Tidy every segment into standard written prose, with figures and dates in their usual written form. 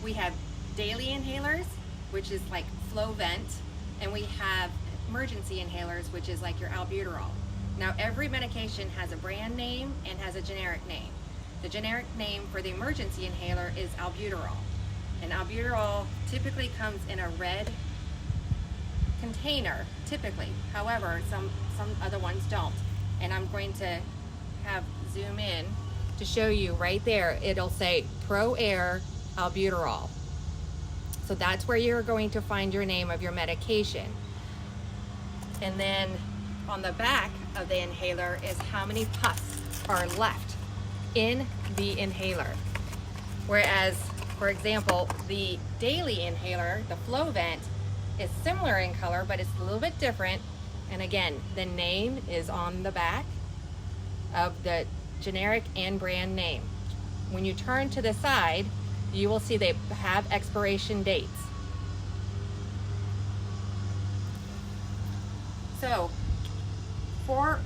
we have daily inhalers, which is like flow vent, and we have emergency inhalers, which is like your albuterol. Now, every medication has a brand name and has a generic name. The generic name for the emergency inhaler is albuterol. And albuterol typically comes in a red container, typically. However, some other ones don't. And I'm going to have zoom in to show you right there. It'll say Pro Air albuterol. So that's where you're going to find your name of your medication. And then on the back of the inhaler is how many puffs are left in the inhaler. Whereas, for example, the daily inhaler, the flow vent, is similar in color, but it's a little bit different. And again, the name is on the back of the generic and brand name. When you turn to the side, you will see they have expiration dates. So for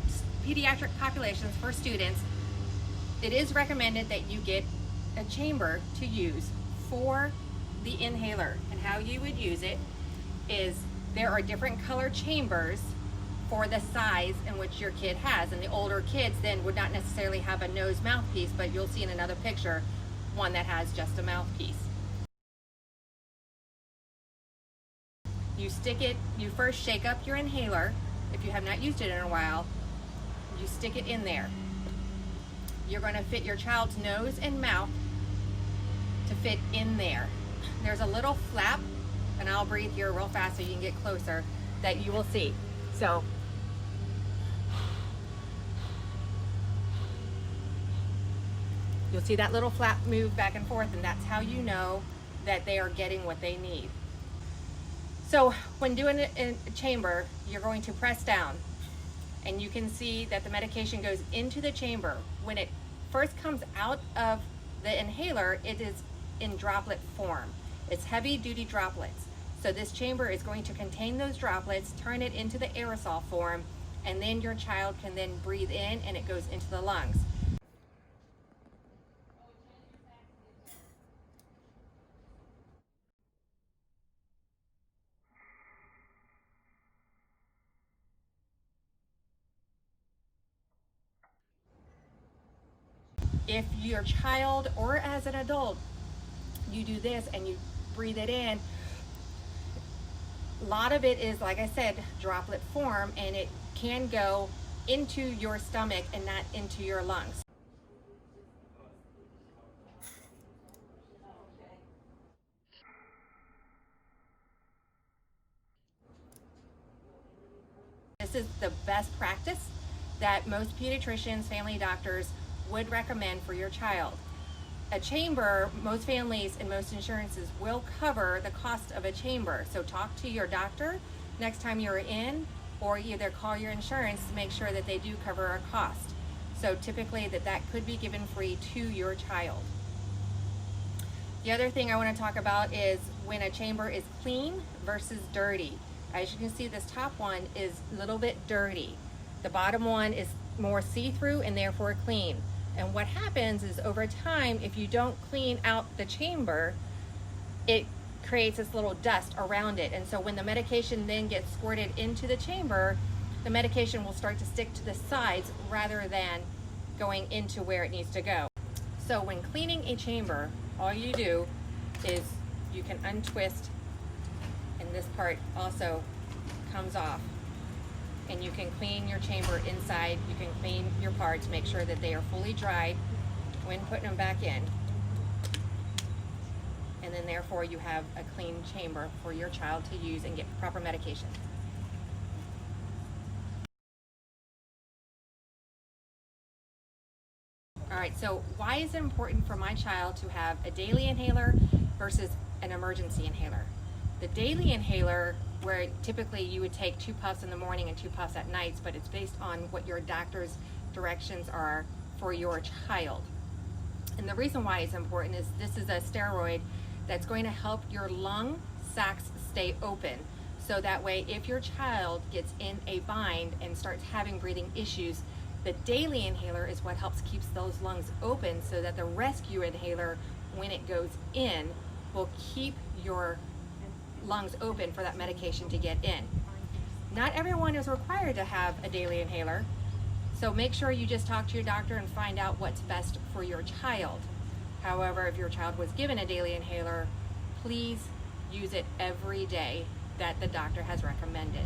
pediatric populations, for students, it is recommended that you get a chamber to use for the inhaler. And how you would use it is there are different color chambers for the size in which your kid has. And the older kids then would not necessarily have a nose mouthpiece, but you'll see in another picture one that has just a mouthpiece. You stick it, you first shake up your inhaler. If you have not used it in a while, you stick it in there. You're going to fit your child's nose and mouth to fit in there. There's a little flap, and I'll breathe here real fast so you can get closer, that you will see. So you'll see that little flap move back and forth, and that's how you know that they are getting what they need. So when doing it in a chamber, you're going to press down, and you can see that the medication goes into the chamber. When it first comes out of the inhaler, it is in droplet form. It's heavy duty droplets. So this chamber is going to contain those droplets, turn it into the aerosol form, and then your child can then breathe in and it goes into the lungs. If your child or as an adult, you do this and you breathe it in, a lot of it is, like I said, droplet form, and it can go into your stomach and not into your lungs. This is the best practice that most pediatricians, family doctors would recommend for your child. A chamber, most families and most insurances will cover the cost of a chamber. So talk to your doctor next time you're in, or either call your insurance to make sure that they do cover a cost. So typically that could be given free to your child. The other thing I want to talk about is when a chamber is clean versus dirty. As you can see, this top one is a little bit dirty. The bottom one is more see-through and therefore clean. And what happens is over time, if you don't clean out the chamber, it creates this little dust around it. And so when the medication then gets squirted into the chamber, the medication will start to stick to the sides rather than going into where it needs to go. So when cleaning a chamber, all you do is you can untwist, and this part also comes off. And you can clean your chamber inside. You can clean your parts, make sure that they are fully dried when putting them back in. And then therefore you have a clean chamber for your child to use and get proper medication. All right, so why is it important for my child to have a daily inhaler versus an emergency inhaler? The daily inhaler, where typically you would take 2 puffs in the morning and 2 puffs at nights, but it's based on what your doctor's directions are for your child. And the reason why it's important is this is a steroid that's going to help your lung sacs stay open. So that way, if your child gets in a bind and starts having breathing issues, the daily inhaler is what helps keeps those lungs open, so that the rescue inhaler, when it goes in, will keep your lungs open for that medication to get in. Not everyone is required to have a daily inhaler, so make sure you just talk to your doctor and find out what's best for your child. However, if your child was given a daily inhaler, please use it every day that the doctor has recommended.